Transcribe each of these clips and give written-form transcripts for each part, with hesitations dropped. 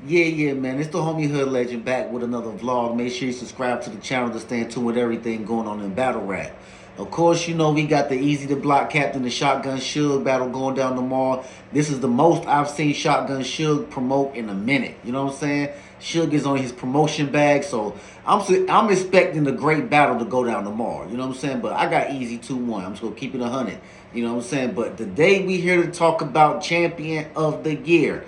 Yeah, man. It's the homie Hood Legend back with another vlog. Make sure you subscribe to the channel to stay in tune with everything going on in battle rap. Of course, you know we got the Eazy the Block Captain, the Shotgun Suge battle going down tomorrow. This is the most I've seen Shotgun Suge promote in a minute. You know what I'm saying? Suge is on his promotion bag, so I'm expecting a great battle to go down tomorrow. You know what I'm saying? But I got Eazy 2-1. I'm just gonna keep it 100. You know what I'm saying? But today we here to talk about champion of the year.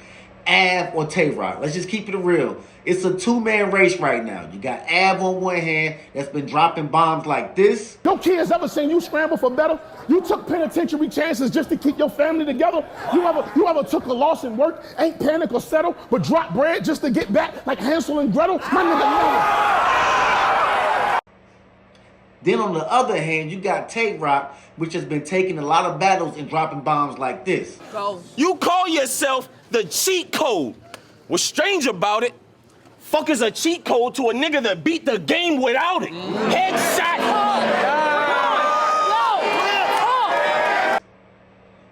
Av or Tay Roc. Let's just keep it real. It's a two-man race right now. You got Av on one hand that's been dropping bombs like this. Your kids ever seen you scramble for better? You took penitentiary chances just to keep your family together? You ever took a loss in work, ain't panic or settle, but drop bread just to get back like Hansel and Gretel? My nigga, never. Then on the other hand, you got Tay Roc, which has been taking a lot of battles and dropping bombs like this. Go. You call yourself the cheat code. What's strange about it, fuck is a cheat code to a nigga that beat the game without it. Headshot.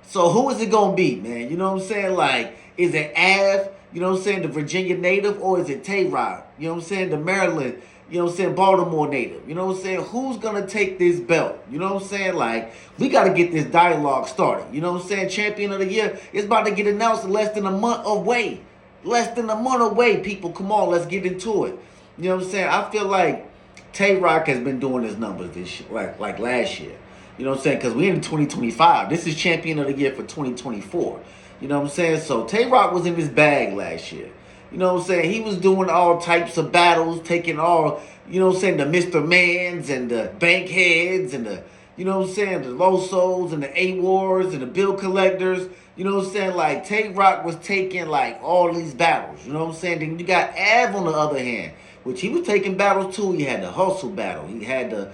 So who is it gonna be, man? You know what I'm saying? Like, is it Av, you know what I'm saying, the Virginia native, or is it Tay Roc, you know what I'm saying, the Maryland, you know what I'm saying, Baltimore native? You know what I'm saying? Who's gonna take this belt? You know what I'm saying? Like, we gotta get this dialogue started. You know what I'm saying? Champion of the year is about to get announced in less than a month away. Less than a month away, people. Come on, let's get into it. You know what I'm saying? I feel like Tay Roc has been doing his numbers this year, like last year. You know what I'm saying? Because we're in 2025. This is champion of the year for 2024. You know what I'm saying? So Tay Roc was in his bag last year. You know what I'm saying? He was doing all types of battles, taking all, you know what I'm saying, the Mr. Mans and the Bankheads and the, you know what I'm saying, the Losos and the A-Wars and the Bill Collectors. You know what I'm saying? Like, Tay Roc was taking, like, all these battles. You know what I'm saying? Then you got Av on the other hand, which he was taking battles too. He had the Hustle battle. He had the,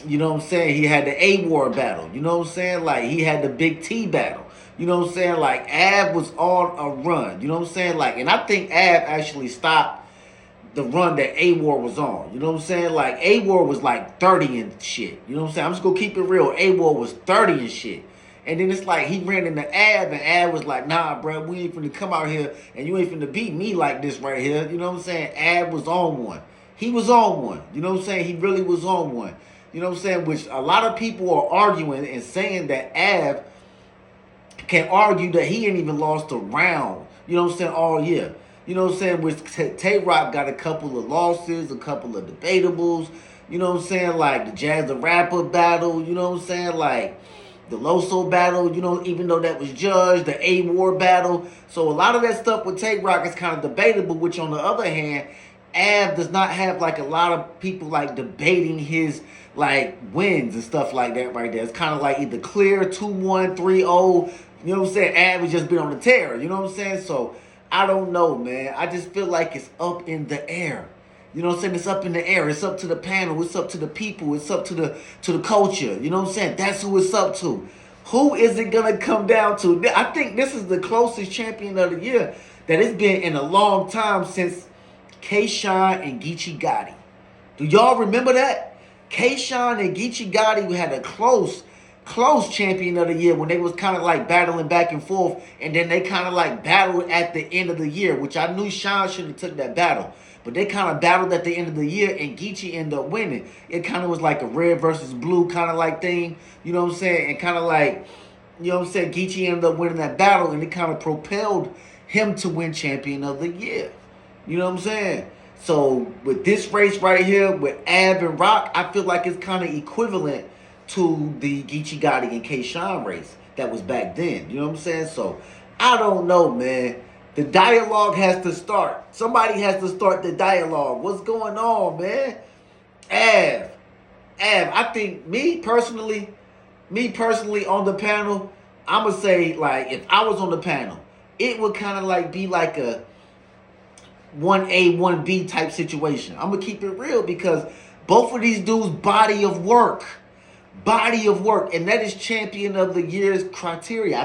you know what I'm saying, he had the A-War battle. You know what I'm saying? Like, he had the Big T battle. You know what I'm saying? Like, Av was on a run. You know what I'm saying? Like, and I think Av actually stopped the run that A-War was on. You know what I'm saying? Like, A-War was like 30 and shit. You know what I'm saying? I'm just gonna keep it real. A-War was 30 and shit. And then it's like he ran into Av, and Av was like, nah, bro, we ain't finna come out here and you ain't finna beat me like this right here. You know what I'm saying? Av was on one. He was on one. You know what I'm saying? He really was on one. You know what I'm saying? Which a lot of people are arguing and saying that Av can argue that he ain't even lost a round, you know what I'm saying, all year. You know what I'm saying? Which Tay Roc got a couple of losses, a couple of debatables, you know what I'm saying, like the Jazz the Rapper battle, you know what I'm saying, like the Loso battle, you know, even though that was judged, the A-War battle. So a lot of that stuff with Tay Roc is kind of debatable, which on the other hand, Av does not have like a lot of people like debating his like wins and stuff like that right there. It's kind of like either clear 2-1, 3-0. You know what I'm saying? Av has just been on the tear. You know what I'm saying? So I don't know, man. I just feel like it's up in the air. You know what I'm saying? It's up in the air. It's up to the panel. It's up to the people. It's up to the culture. You know what I'm saying? That's who it's up to. Who is it gonna come down to? I think this is the closest champion of the year that it's been in a long time since K-Shine and Geechi Gotti. Do y'all remember that? K-Shine and Geechi Gotti had a close champion of the year when they was kind of like battling back and forth, and then they kind of like battled at the end of the year, which I knew Sean should have took that battle, but they kind of battled at the end of the year, and Geechi ended up winning. It kind of was like a red versus blue kind of like thing, you know what I'm saying, and kind of like, you know what I'm saying, Geechi ended up winning that battle, and it kind of propelled him to win champion of the year. You know what I'm saying? So with this race right here with Av and Roc, I feel like it's kind of equivalent to the Geechi Gotti and K-Shine race that was back then. You know what I'm saying? So I don't know, man. The dialogue has to start. Somebody has to start the dialogue. What's going on, man? Av, I think me personally on the panel, I'ma say, like, if I was on the panel, it would kind of like be like a 1A, 1B type situation. I'm going to keep it real because both of these dudes' body of work, and that is champion of the year's criteria.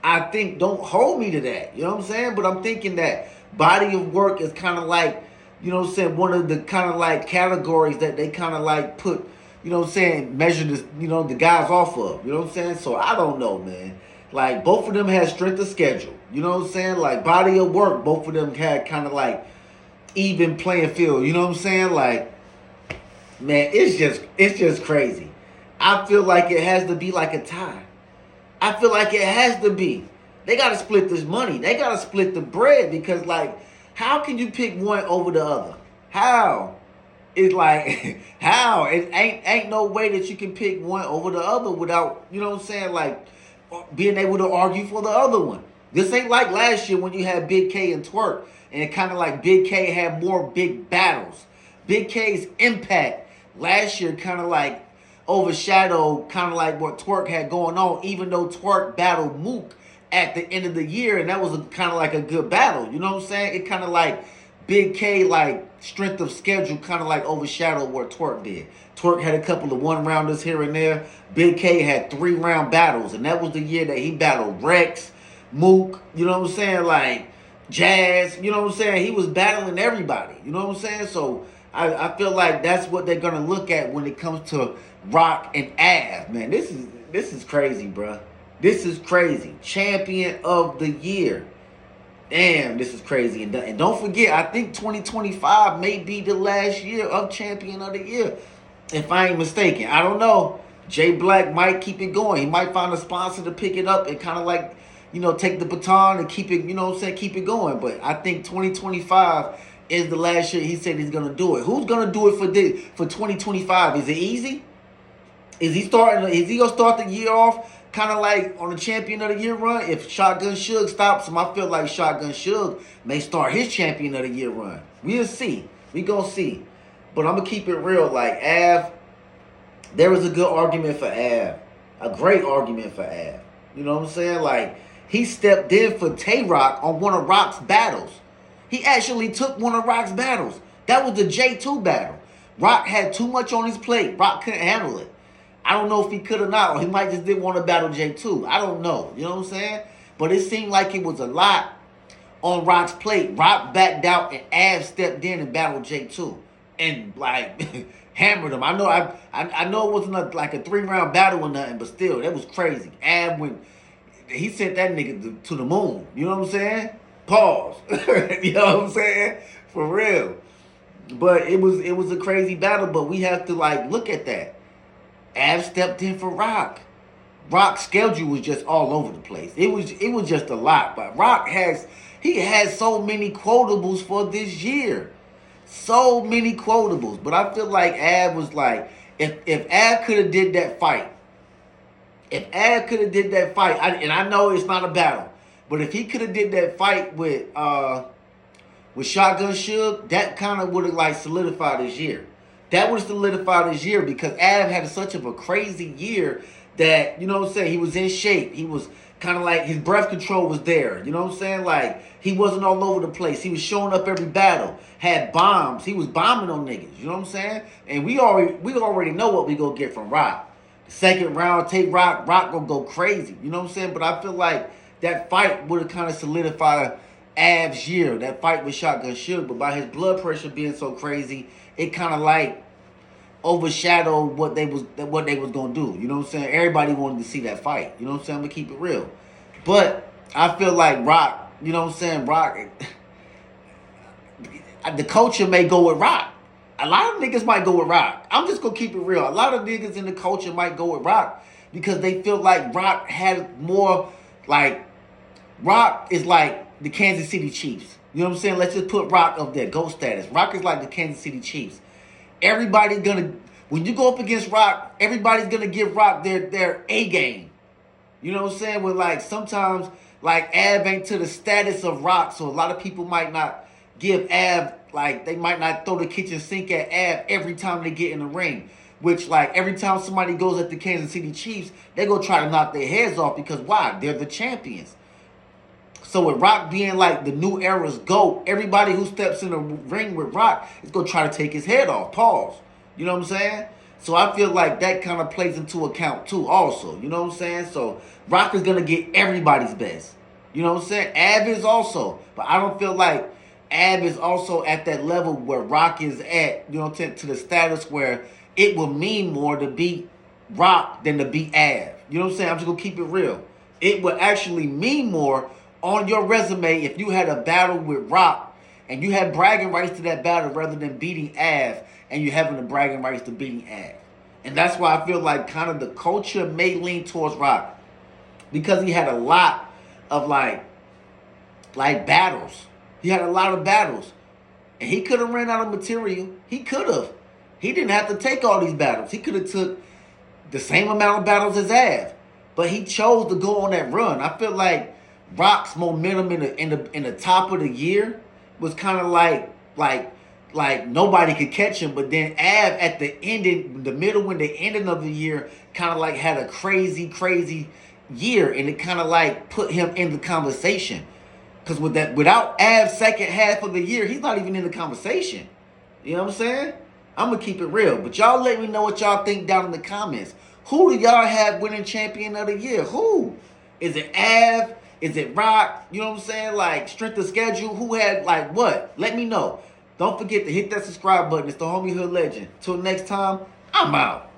I think, don't hold me to that. You know what I'm saying? But I'm thinking that body of work is kind of like, you know what I'm saying, one of the kind of like categories that they kind of like put, you know what I'm saying, measure this, you know, the guys off of. You know what I'm saying? So I don't know, man. Like both of them had strength of schedule. You know what I'm saying? Like body of work, both of them had kind of like even playing field. You know what I'm saying? Like, man, it's just crazy. I feel like it has to be like a tie. I feel like it has to be. They got to split this money. They got to split the bread because, like, how can you pick one over the other? How? It's like, how? It ain't no way that you can pick one over the other without, you know what I'm saying, like, being able to argue for the other one. This ain't like last year when you had Big K and Twerk, and it kind of like Big K had more big battles. Big K's impact last year kind of like overshadowed kind of like what Twerk had going on, even though Twerk battled Mook at the end of the year, and that was kind of like a good battle. You know what I'm saying? It kind of like Big K, like strength of schedule, kind of like overshadowed what Twerk did. Twerk had a couple of one-rounders here and there. Big K had 3-round battles, and that was the year that he battled Rex, Mook, you know what I'm saying? Like Jazz, you know what I'm saying? He was battling everybody, you know what I'm saying? So I feel like that's what they're gonna look at when it comes to Rock and Av. Man, this is crazy, bro. This is crazy. Champion of the year. Damn, this is crazy. And don't forget, I think 2025 may be the last year of Champion of the Year, if I ain't mistaken. I don't know. Jay Black might keep it going. He might find a sponsor to pick it up and kind of like, you know, take the baton and keep it, you know what I'm saying, keep it going. But I think 2025 is the last year he said he's going to do it. Who's going to do it for 2025? Is it Eazy? Is he going to start the year off kind of like on the Champion of the Year run? If Shotgun Suge stops him, I feel like Shotgun Suge may start his Champion of the Year run. We'll see. We gonna see. But I'm going to keep it real. Like, Av, there was a good argument for Av. A great argument for Av. You know what I'm saying? Like, he stepped in for Tay Roc on one of Roc's battles. He actually took one of Roc's battles. That was the J2 battle. Roc had too much on his plate. Roc couldn't handle it. I don't know if he could or not, or he might just didn't want to battle J2. I don't know. You know what I'm saying? But it seemed like it was a lot on Roc's plate. Roc backed out and Av stepped in and battled J2. And, like, hammered him. I know it wasn't like a 3-round battle or nothing, but still, that was crazy. Av he sent that nigga to the moon. You know what I'm saying? Pause. You know what I'm saying? For real. But it was a crazy battle, but we have to, like, look at that. Av stepped in for Roc. Roc's schedule was just all over the place. It was just a lot. But Roc has so many quotables for this year. So many quotables. But I feel like Av was like, if Av could have did that fight, and I know it's not a battle, but if he could have did that fight with Shotgun Suge, that kind of would have like solidified his year. That would have solidified his year because Av had such of a crazy year that, you know what I'm saying, he was in shape. He was kind of like, his breath control was there. You know what I'm saying? Like, he wasn't all over the place. He was showing up every battle. Had bombs. He was bombing on niggas. You know what I'm saying? And we already know what we gonna get from Roc. The second round, Tay Roc gonna go crazy. You know what I'm saying? But I feel like that fight would have kind of solidified Av's year. That fight with Shotgun Suge. But by his blood pressure being so crazy, it kind of like overshadowed what they was gonna do. You know what I'm saying? Everybody wanted to see that fight. You know what I'm saying? I'm gonna keep it real. But I feel like Roc, you know what I'm saying? Roc, the culture may go with Roc. A lot of niggas might go with Roc. I'm just gonna keep it real. A lot of niggas in the culture might go with Roc because they feel like Roc had more, like, Roc is like the Kansas City Chiefs. You know what I'm saying? Let's just put Roc up there, GOAT status. Roc is like the Kansas City Chiefs. Everybody's gonna, when you go up against Roc, everybody's gonna give Roc their A game. You know what I'm saying? With like sometimes like Av ain't to the status of Roc, so a lot of people might not give Av, like they might not throw the kitchen sink at Av every time they get in the ring. Which like every time somebody goes at the Kansas City Chiefs, they go try to knock their heads off because why? They're the champions. So with Roc being like the new era's GOAT, everybody who steps in the ring with Roc is going to try to take his head off. Pause. You know what I'm saying? So I feel like that kind of plays into account too also. You know what I'm saying? So Roc is going to get everybody's best. You know what I'm saying? Av is also. But I don't feel like Av is also at that level where Roc is at, you know, to the status where it will mean more to beat Roc than to beat Av. You know what I'm saying? I'm just going to keep it real. it would actually mean more on your resume if you had a battle with Roc and you had bragging rights to that battle rather than beating Av and you having the bragging rights to beating Av. And that's why I feel like kind of the culture may lean towards Roc because he had a lot of like battles. He had a lot of battles. And he could have ran out of material. He could have. He didn't have to take all these battles. He could have took the same amount of battles as Av. But he chose to go on that run. I feel like Roc's momentum in the top of the year was kind of like nobody could catch him. But then Av at the middle and the ending of the year kind of like had a crazy year. And it kind of like put him in the conversation. Because without Av's second half of the year, he's not even in the conversation. You know what I'm saying? I'm going to keep it real. But y'all let me know what y'all think down in the comments. Who do y'all have winning champion of the year? Who? Is it Av? Is it Roc? You know what I'm saying? Like, strength of schedule? Who had, like, what? Let me know. Don't forget to hit that subscribe button. It's the Homie Hood Legend. Till next time, I'm out.